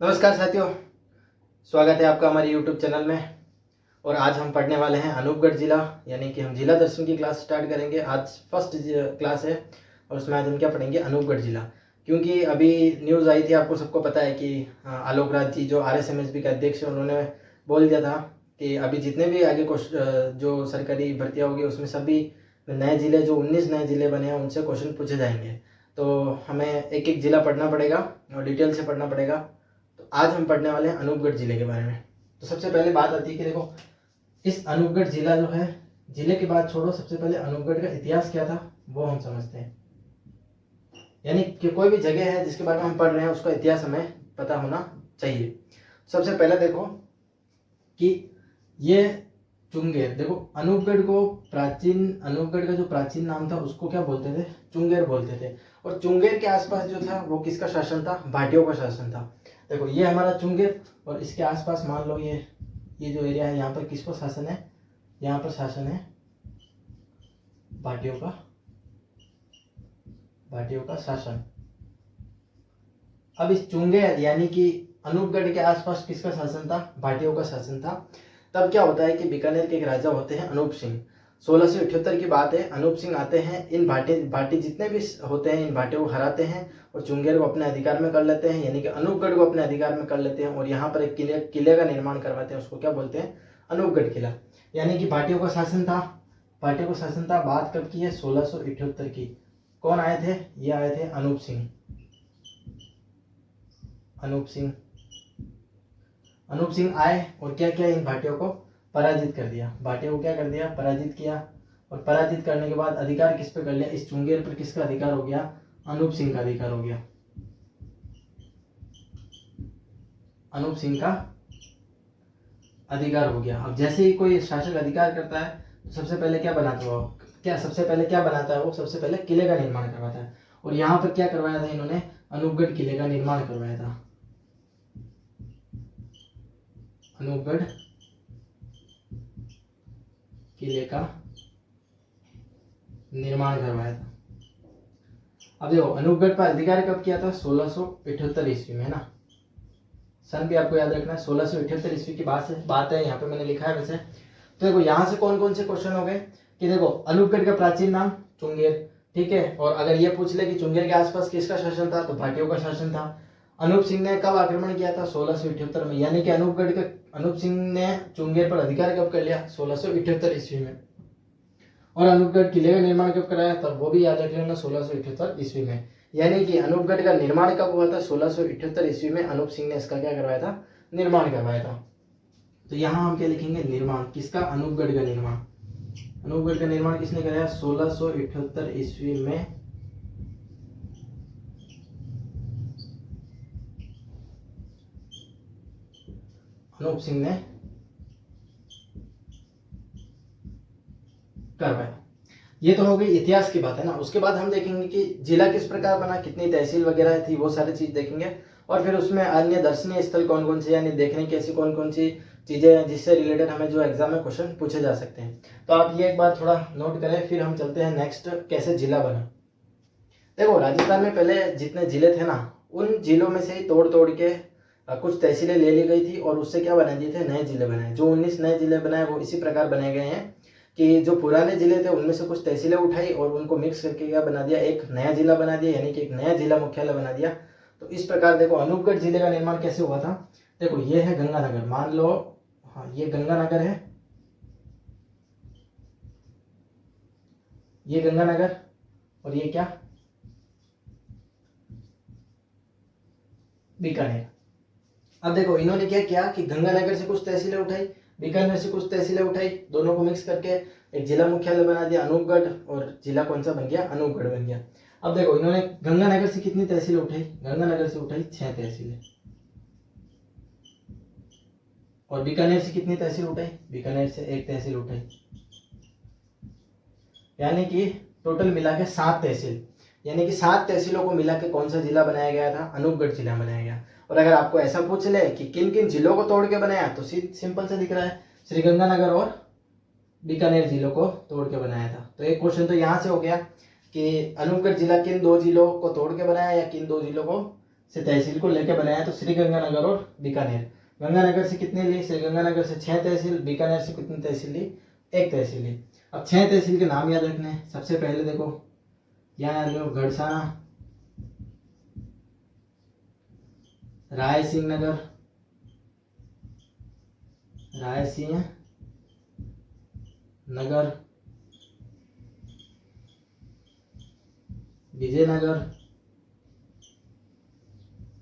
नमस्कार साथियों, स्वागत है आपका हमारे YouTube चैनल में। और आज हम पढ़ने वाले हैं अनूपगढ़ जिला, यानी कि हम जिला दर्शन की क्लास स्टार्ट करेंगे। आज फर्स्ट क्लास है और उसमें आज हम क्या पढ़ेंगे, अनूपगढ़ जिला। क्योंकि अभी न्यूज़ आई थी, आपको सबको पता है कि आलोक राज जी जो RSMSB के अध्यक्ष हैं, उन्होंने बोल दिया था कि अभी जितने भी आगे जो सरकारी भर्तियाँ होगी उसमें सभी नए ज़िले, जो 19 नए ज़िले बने हैं, उनसे क्वेश्चन पूछे जाएंगे। तो हमें एक एक ज़िला पढ़ना पड़ेगा और डिटेल से पढ़ना पड़ेगा। तो आज हम पढ़ने वाले हैं अनूपगढ़ जिले के बारे में। तो सबसे पहले बात आती है कि देखो, इस अनूपगढ़ जिला जो है, जिले की बात छोड़ो, सबसे पहले अनूपगढ़ का इतिहास क्या था वो हम समझते हैं। यानी कि कोई भी जगह है जिसके बारे में हम पढ़ रहे हैं, उसका इतिहास हमें पता होना चाहिए। सबसे पहले देखो कि ये चुंगेर, देखो अनूपगढ़ का जो प्राचीन नाम था उसको क्या बोलते थे, चुंगेर बोलते थे। और चुंगेर के आसपास जो था वो किसका शासन था, भाटियों का शासन था। देखो ये हमारा चुंगेर और इसके आसपास मान लो ये जो एरिया है, यहाँ पर किसको शासन है, यहाँ पर शासन है भाटियों का शासन। अब इस चुंगेर यानी कि अनूपगढ़ के आसपास किसका शासन था, भाटियों का शासन था। तब क्या होता है कि बीकानेर के एक राजा होते हैं अनूप सिंह। 1678 की बात है, अनूप सिंह आते हैं, इन भाटी जितने भी होते हैं, इन भाटियों को हराते हैं और चुंगेर को अपने अधिकार में कर लेते हैं, यानी कि अनूपगढ़ को अपने अधिकार में कर लेते हैं। और यहाँ पर एक किले का निर्माण करवाते हैं, उसको क्या बोलते हैं, अनूपगढ़ किला। यानी कि भाटियों का शासन था। बात कब की है, 1678 की। कौन आए थे, ये आए थे अनूप सिंह। अनूप सिंह आए और क्या किया, इन भाटियों को पराजित कर दिया। भाटियों को क्या कर दिया, पराजित किया। और पराजित करने के बाद अधिकार किस पे कर लिया, इस चुंगेर पर किसका अधिकार हो गया, अनूप सिंह का अधिकार हो गया। अनूप सिंह का अधिकार हो गया। अब जैसे ही कोई शासक अधिकार करता है तो सबसे पहले क्या बनाता है वो, सबसे पहले किले का निर्माण करवाता है। और यहाँ पर क्या करवाया था इन्होंने, अनूपगढ़ किले का निर्माण करवाया था। अनूपगढ़ किले का निर्माण करवाया था। अब देखो, अनूपगढ़ पर अधिकार कब किया था, 1678 ईस्वी में, है ना। सन भी आपको याद रखना है, 1678 ईस्वी की बात है, यहाँ पे मैंने लिखा है वैसे। तो देखो यहाँ से कौन कौन से क्वेश्चन हो गए कि देखो, अनूपगढ़ का प्राचीन नाम चुंगेर, ठीक है। और अगर ये पूछ ले कि चुंगेर के आसपास किसका शासन था, तो भाटियों का शासन था। अनूप सिंह ने कब आक्रमण किया था, 1678 में। यानी कि अनूप सिंह ने चुंगेर पर अधिकार कब कर लिया, 1678 ईस्वी में। और अनूपगढ़ किले का निर्माण कब कराया, तब वो भी याद रख लेना, 1678 ईस्वी में। यानी कि अनूपगढ़ का निर्माण कब हुआ था, 1678 ईस्वी में अनूप सिंह ने इसका क्या करवाया था, निर्माण करवाया था। तो यहाँ हम क्या लिखेंगे, निर्माण किसका, अनूपगढ़ का निर्माण। अनूपगढ़ का निर्माण किसने कराया, 1678 ईस्वी में अनूप सिंह ने करवाया। ये तो हो गई इतिहास की बात, है ना। उसके बाद हम देखेंगे कि जिला किस प्रकार बना, कितनी तहसील वगैरह थी, वो सारी चीज देखेंगे। और फिर उसमें अन्य दर्शनीय स्थल कौन कौन से, यानी देखने की ऐसी कौन कौन सी चीजें हैं जिससे रिलेटेड हमें जो एग्जाम में क्वेश्चन पूछे जा सकते हैं। तो आप ये एक बार थोड़ा नोट करें, फिर हम चलते हैं नेक्स्ट, कैसे जिला बना। देखो, राजस्थान में पहले जितने जिले थे ना, उन जिलों में से ही तोड़ तोड़ के कुछ तहसीलें ले ली गई थी और उससे क्या बना दिए थे, नए जिले बनाए। जो 19 नए जिले बनाए वो इसी प्रकार बनाए गए हैं कि जो पुराने जिले थे उनमें से कुछ तहसीलें उठाई और उनको मिक्स करके क्या बना दिया, एक नया जिला बना दिया, यानी कि एक नया जिला मुख्यालय बना दिया। तो इस प्रकार देखो, अनूपगढ़ जिले का निर्माण कैसे हुआ था। देखो ये है गंगानगर, मान लो, हाँ ये गंगानगर है, ये गंगानगर, और ये क्या, बीकानेर। अब देखो इन्होंने क्या किया कि गंगानगर से कुछ तहसीलें उठाई, बीकानेर से कुछ तहसीलें उठाई, दोनों को मिक्स करके एक जिला मुख्यालय बना दिया अनूपगढ़, और जिला कौन सा बन गया, अनूपगढ़ बन गया। अब देखो इन्होंने गंगानगर से कितनी तहसीलें उठाई, गंगानगर से उठाई 6 तहसीलें। और बीकानेर से कितनी तहसील उठाई, बीकानेर से 1 तहसील उठाई। यानी कि टोटल मिला के 7 तहसील, यानी कि 7 तहसीलों को मिला के कौन सा जिला बनाया गया था, अनूपगढ़ जिला बनाया गया। और अगर आपको ऐसा पूछ ले कि किन किन जिलों को तोड़ के बनाया, तो सिंपल से दिख रहा है, श्री गंगानगर और बीकानेर जिलों को तोड़ के बनाया था। तो एक क्वेश्चन तो यहाँ से हो गया कि अनूपगढ़ जिला किन 2 जिलों को तोड़ के बनाया या किन 2 जिलों को से तहसील को लेकर बनाया, तो श्रीगंगानगर और बीकानेर। गंगानगर से कितने ली? श्रीगंगानगर से 6 तहसील, बीकानेर से कितनी तहसील ली? 1 तहसील ली। अब 6 तहसील के नाम याद रखने हैं। सबसे पहले देखो यहाँ लो गड़साना, रायसिंह नगर, रायसिंह नगर, विजयनगर,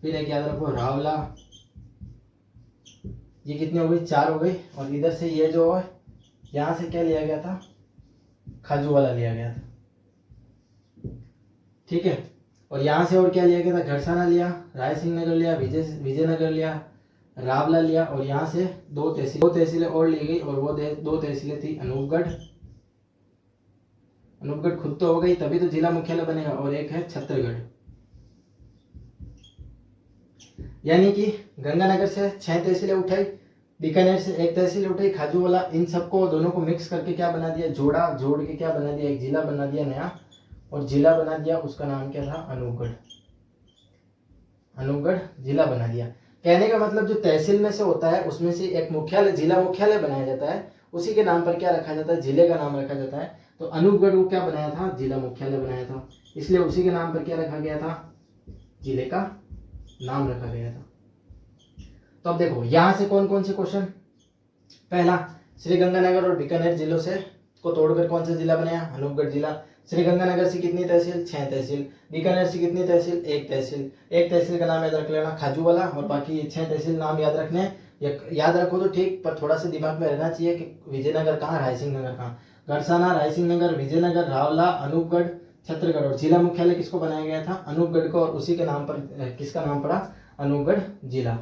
फिर एक याद रखो रावला। ये कितनी हो गई? 4 हो गई। और इधर से ये जो है यहाँ से क्या लिया गया था? खाजूवाला लिया गया था, ठीक है। और यहाँ से और क्या लिया गया था? घरसाना लिया, रायसिंह नगर लिया, विजयनगर लिया, रावला लिया, और यहाँ से 2 तहसीलें और ली गई, और वो 2 तहसीलें थी अनूपगढ़। अनूपगढ़ खुद तो हो गई, तभी तो जिला मुख्यालय बनेगा। और एक है छत्तरगढ़। यानी कि गंगानगर से 6 तहसीलें उठाई, बीकानेर से 1 तहसील उठाई, खाजूवाला, इन सबको दोनों को मिक्स करके क्या बना दिया? जोड़ के क्या बना दिया? एक जिला बना दिया नया, और जिला बना दिया, उसका नाम क्या था? अनूपगढ़। अनूपगढ़ जिला बना दिया। कहने का मतलब जो तहसील में से होता है उसमें से एक मुख्यालय, जिला मुख्यालय बनाया जाता है, उसी के नाम पर क्या रखा जाता है? जिले का नाम रखा जाता है। तो अनूपगढ़ को क्या बनाया था? जिला मुख्यालय बनाया था, इसलिए उसी के नाम पर क्या रखा गया था? जिले का नाम रखा गया था। तो अब देखो यहां से कौन कौन से क्वेश्चन। पहला, श्रीगंगानगर और बीकानेर जिलों से को तोड़कर कौन सा जिला बनाया? अनूपगढ़ जिला। श्रीगंगानगर से कितनी तहसील? 6 तहसील। बीकानेर से कितनी तहसील? 1 तहसील। 1 तहसील का नाम याद रख लेना खाजूवाला, और बाकी 6 तहसील नाम याद रखने। याद रखो तो ठीक, पर थोड़ा सा दिमाग में रहना चाहिए कि विजयनगर कहाँ, रायसिंह नगर कहाँ। गड़साना, रायसिंह नगर, विजयनगर, रावला, अनूपगढ़, छत्तरगढ़। और जिला मुख्यालय किसको बनाया गया था? अनूपगढ़ को, और उसी के नाम पर किसका नाम पड़ा? अनूपगढ़ जिला।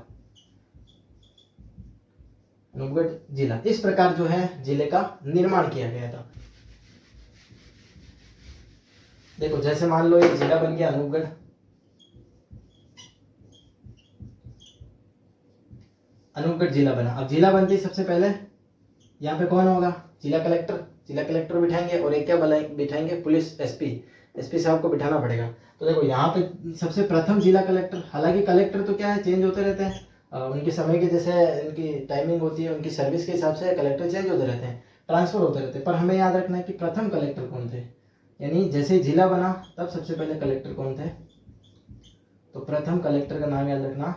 अनूपगढ़ जिला। इस प्रकार जो है जिले का निर्माण किया गया था। देखो जैसे मान लो ये जिला बन गया अनूपगढ़, अनूपगढ़ जिला बना। अब जिला बनते ही सबसे पहले यहाँ पे कौन होगा? जिला कलेक्टर। जिला कलेक्टर बिठाएंगे, और एक क्या बिठाएंगे? पुलिस एसपी साहब को बिठाना पड़ेगा। तो देखो यहाँ पे सबसे प्रथम जिला कलेक्टर, हालांकि कलेक्टर तो क्या है, चेंज होते रहते हैं, उनके समय के जैसे उनकी टाइमिंग होती है, उनकी सर्विस के हिसाब से कलेक्टर चेंज होते रहते हैं, ट्रांसफर होते रहते हैं। पर हमें याद रखना है कि प्रथम कलेक्टर कौन थे, यानी जैसे जिला बना तब सबसे पहले कलेक्टर कौन थे? तो प्रथम कलेक्टर का नाम याद रखना,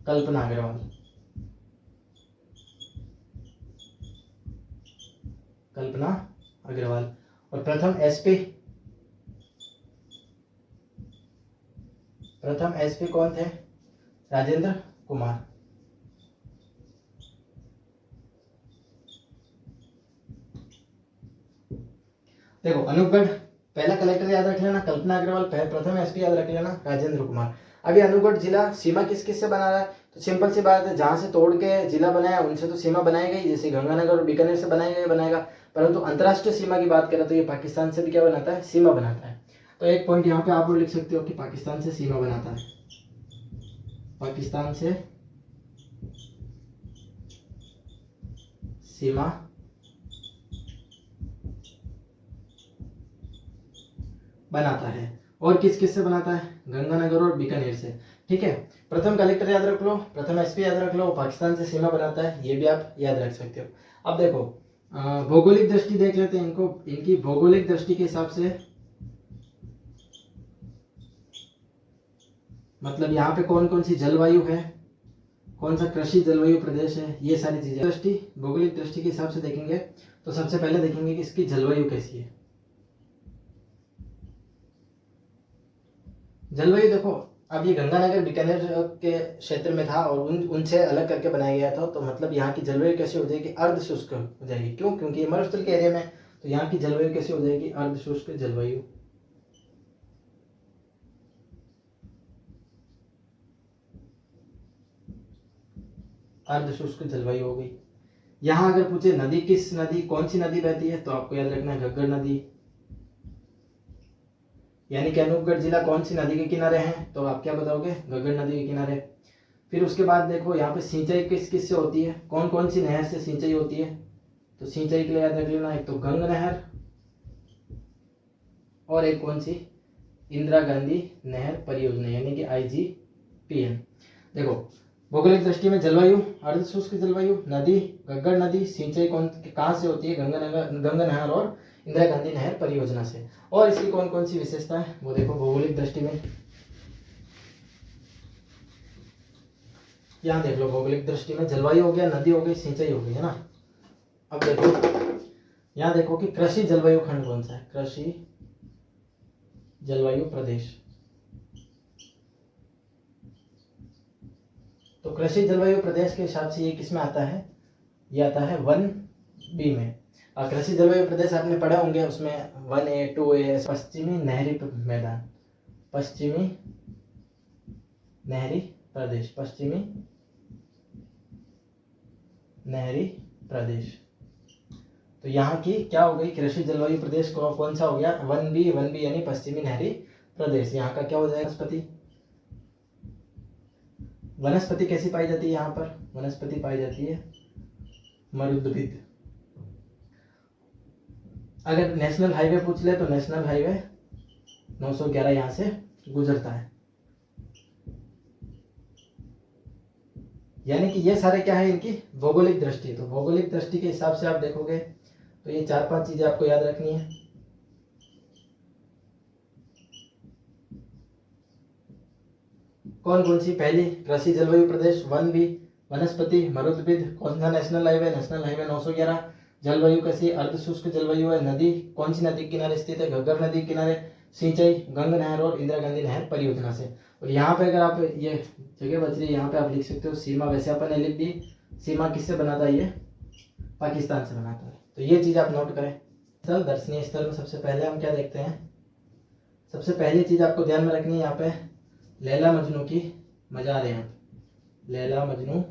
कल्पना अग्रवाल। कल्पना अग्रवाल। और प्रथम एसपी कौन थे? राजेंद्र कुमार। देखो अनूपगढ़ पहला कलेक्टर याद रख लेना कल्पना अग्रवाल, प्रथम एसपी याद रख लेना राजेंद्र कुमार। अभी अनूपगढ़ जिला सीमा किस किस से बना रहा है? तो सिंपल सी बात है, जहां से तोड़ के जिला बनाया उनसे तो सीमा बनाएगा ही, जैसे गंगानगर और बीकानेर से बनाएगा। परंतु अंतरराष्ट्रीय सीमा की बात करें तो ये पाकिस्तान से भी क्या बनाता है? सीमा बनाता है। तो एक पॉइंट यहाँ पे आप लोग लिख सकते हो कि पाकिस्तान से सीमा बनाता है, पाकिस्तान से सीमा बनाता है। और किस किस से बनाता है? गंगानगर और बीकानेर से। ठीक है, प्रथम कलेक्टर याद रख लो, प्रथम एसपी याद रख लो, पाकिस्तान से सीमा बनाता है, ये भी आप याद रख सकते हो। अब देखो भौगोलिक दृष्टि देख लेते हैं इनको, इनकी भौगोलिक दृष्टि के हिसाब से, मतलब यहाँ पे कौन कौन सी जलवायु है, कौन सा कृषि जलवायु प्रदेश है, ये सारी चीजें दृष्टि भौगोलिक दृष्टि के हिसाब से देखेंगे। तो सबसे पहले देखेंगे कि इसकी जलवायु कैसी है। जलवायु देखो, अब ये गंगानगर बीकानेर के क्षेत्र में था और उनसे अलग करके बनाया गया था, तो मतलब यहाँ की जलवायु कैसी हो जाएगी? अर्ध शुष्क हो जाएगी। क्यों? क्योंकि ये मरुस्थल के एरिया में, तो यहाँ की जलवायु कैसी हो जाएगी? अर्ध शुष्क जलवायु। अर्ध शुष्क जलवायु हो गई। यहाँ अगर पूछे नदी किस नदी, कौन सी नदी बहती है, तो आपको याद रखना है घग्गर नदी। यानी कि अनूपगढ़ जिला कौन सी नदी के किनारे है, तो आप क्या बताओगे? घग्गर नदी के किनारे। फिर उसके बाद देखो यहाँ पे सिंचाई किस किस से होती है, कौन कौन सी नहर से सिंचाई होती है, तो सिंचाई के लिए याद रख लेना, एक तो गंग नहर, और एक कौन सी? इंदिरा गांधी नहर परियोजना, यानी कि पीएम। देखो भौगोलिक दृष्टि में जलवायु, अर्ध शुष्क जलवायु, नदी, घग्गर नदी, सिंचाई कौन कहाँ से होती है, गंगा नहर और इंदिरा गांधी नहर परियोजना से। और इसकी कौन कौन सी विशेषता है वो देखो भौगोलिक दृष्टि में, यहाँ देख लो भौगोलिक दृष्टि में जलवायु हो गया, नदी हो गई, सिंचाई हो गई, है ना। अब देखो यहाँ देखो कि कृषि जलवायु खंड कौन सा है, कृषि जलवायु प्रदेश। तो कृषि जलवायु प्रदेश के हिसाब से ये किसमें आता है, ये आता है 1B में। और कृषि जलवायु प्रदेश आपने पढ़े होंगे, उसमें 1A 2A पश्चिमी नहरी मैदान, पश्चिमी नहरी प्रदेश, पश्चिमी नहरी प्रदेश। तो यहाँ की क्या हो गई, कृषि जलवायु प्रदेश कौन सा हो गया, 1B यानी पश्चिमी नहरी प्रदेश। यहाँ का क्या हो जाएगा, वनस्पति। वनस्पति कैसी पाई जाती है यहाँ पर, वनस्पति पाई जाती है मरुद्भिद। अगर नेशनल हाईवे पूछ ले तो नेशनल हाईवे 911 यहाँ से गुजरता है। यानी कि ये सारे क्या है, इनकी भौगोलिक दृष्टि। तो भौगोलिक दृष्टि के हिसाब से आप देखोगे तो ये 4-5 चीजें आपको याद रखनी है। कौन कौन सी, पहली कृषि जलवायु प्रदेश 1B, वनस्पति, मरुद्भिद, कौन सा नेशनल हाईवे 911, जलवायु कैसी, अर्ध शुष्क जलवायु है, नदी कौन सी नदी किनारे स्थित है, घग्गर नदी किनारे, सिंचाई गंगा नहर और इंदिरा गांधी नहर परियोजना से। और यहाँ पे अगर आप ये जगह बच रही है, यहाँ पे आप लिख सकते हो सीमा। वैसे अपन ने लिख दी, सीमा किससे बनाता है, ये पाकिस्तान से बनाता है। तो ये चीज आप नोट करें। स्थल, दर्शनीय स्थल में सबसे पहले हम क्या देखते हैं, सबसे पहली चीज आपको ध्यान में रखनी है, यहाँ पे लैला मजनू की मजार है, यहाँ लैला मजनू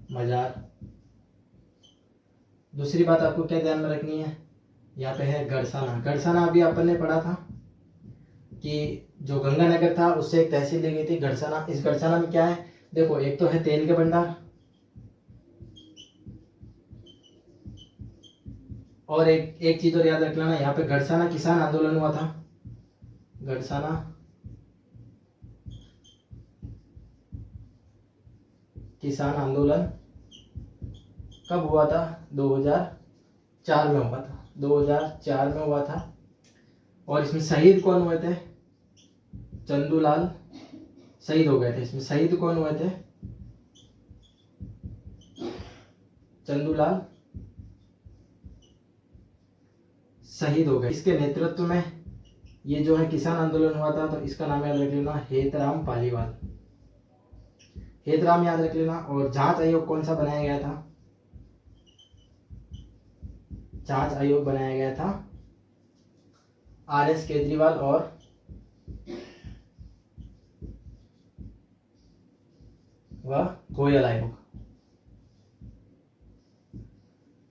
मजार। दूसरी बात आपको क्या ध्यान में रखनी है, यहाँ पे है गढ़साना। गढ़साना अभी अपन ने पढ़ा था कि जो गंगानगर था उससे एक तहसील ली गई थी गढ़साना। इस गढ़साना में क्या है, देखो एक तो है तेल के भंडार, और एक चीज और याद रख लेना, यहाँ पे गढ़साना किसान आंदोलन हुआ था। गढ़साना किसान आंदोलन कब हुआ था, 2004 में हुआ था, 2004 में हुआ था। और इसमें शहीद कौन हुए थे, चंदूलाल शहीद हो गए थे। इसमें शहीद कौन हुए थे, चंदूलाल शहीद हो गए। इसके नेतृत्व में ये जो है किसान आंदोलन हुआ था, तो इसका नाम याद रख लेना, हेतराम पालीवाल। हेतराम याद रख लेना। और जांच आयोग कौन सा बनाया गया था, जांच आयोग बनाया गया था RS केजरीवाल और वह गोयल आयोग।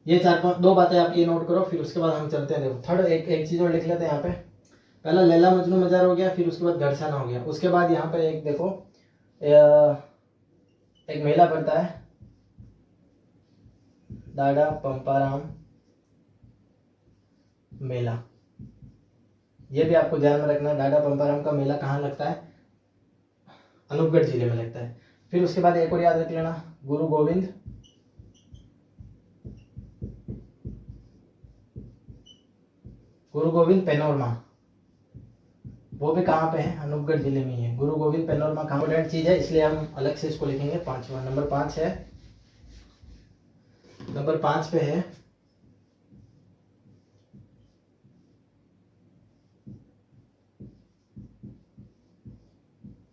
ये दो बातें आप ये नोट करो, फिर उसके बाद हम चलते हैं। देखो थर्ड एक चीज और लिख लेते हैं यहाँ पे। पहला लैला मजनू मजार हो गया, फिर उसके बाद गढ़साना हो गया। उसके बाद यहाँ पे एक देखो एक मेला पड़ता है, दादा पंपाराम मेला। ये भी आपको ध्यान में रखना है, दादा पंपाराम का मेला कहाँ लगता है, अनूपगढ़ जिले में लगता है। फिर उसके बाद एक और याद रख लेना, गुरु गोविंद पैनोरमा, वो भी कहाँ पे है, अनूपगढ़ जिले में ही है। गुरु गोविंद पैनोरमा कहाँ, इंपॉर्टेंट चीज है इसलिए हम अलग से इसको लिखेंगे। पांचवा, नंबर 5 है, नंबर 5 पे है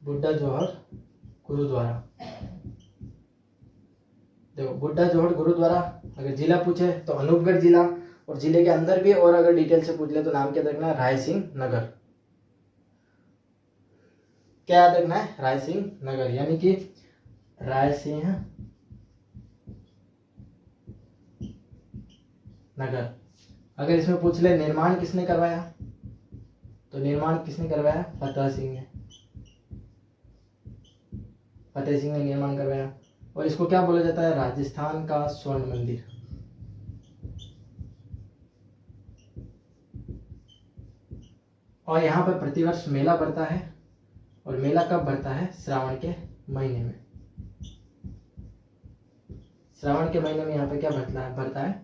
बुड्ढा जोहर गुरुद्वारा। देखो बुड्ढा जोहर गुरुद्वारा, अगर जिला पूछे तो अनूपगढ़ जिला, और जिले के अंदर भी, और अगर डिटेल से पूछ ले तो नाम क्या रखना है, राय सिंह नगर। क्या याद रखना है, राय सिंह नगर, यानी कि राय सिंह नगर। अगर इसमें पूछ ले निर्माण किसने करवाया, तो निर्माण किसने करवाया, फतेह सिंह ने, फतेह सिंह ने निर्माण करवाया। और इसको क्या बोला जाता है, राजस्थान का स्वर्ण मंदिर। और यहाँ पर प्रतिवर्ष मेला पड़ता है, और मेला कब पड़ता है? श्रावण के महीने में। श्रावण के महीने में यहाँ पे क्या भरता है?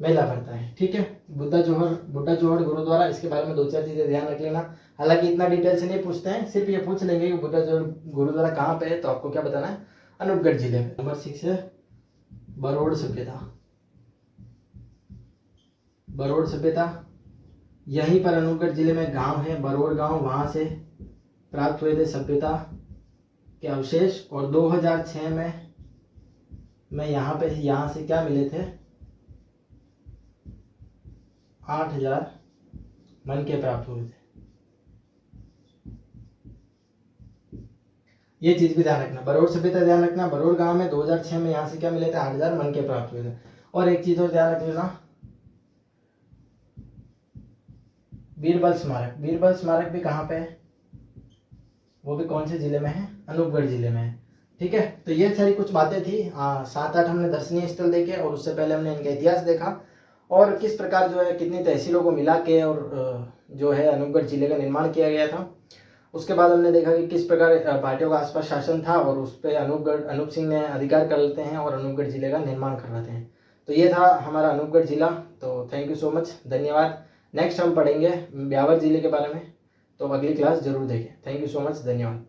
मेला भरता है। ठीक है, बुड्ढा जोहर गुरुद्वारा, इसके बारे में 2-4 चीजें ध्यान रख लेना। हालांकि इतना डिटेल से नहीं पूछते हैं, सिर्फ ये पूछ लेंगे कि बुड्ढा जोहर गुरुद्वारा कहाँ पे है, तो आपको क्या बताना है? अनूपगढ़ जिले में। नंबर 6 है बरोड़ सभ्यता। बरोड़ सभ्यता, यहीं पर अनूपगढ़ जिले में गांव है बरोड़ गांव, वहां से प्राप्त हुए थे सभ्यता के अवशेष। और 2006 में यहाँ से क्या मिले थे? 8000 मन के प्राप्त हुए थे। ये चीज भी ध्यान रखना, बरोड़ सभ्यता ध्यान रखना। बरोड़ गांव में 2006 में यहाँ से क्या मिले थे? 8000 मन के प्राप्त हुए थे। और एक चीज और ध्यान रख लेना, बीरबल स्मारक। बीरबल स्मारक भी कहाँ पे है? वो भी कौन से जिले में है? अनूपगढ़ जिले में है। ठीक है, तो ये सारी कुछ बातें थी। 7-8 हमने दर्शनीय स्थल देखे, और उससे पहले हमने इनका इतिहास देखा, और किस प्रकार जो है कितनी तहसीलों को मिला के और जो है अनूपगढ़ जिले का निर्माण किया गया था। उसके बाद हमने देखा कि किस प्रकार भाटियों का आसपास शासन था, और उस पर अनूप सिंह ने अधिकार कर लेते हैं और अनूपगढ़ जिले का निर्माण करवाते हैं। तो ये था हमारा अनूपगढ़ जिला। तो थैंक यू सो मच, धन्यवाद। नेक्स्ट हम पढ़ेंगे ब्यावर जिले के बारे में, तो अगली क्लास जरूर देखें। थैंक यू सो मच, धन्यवाद।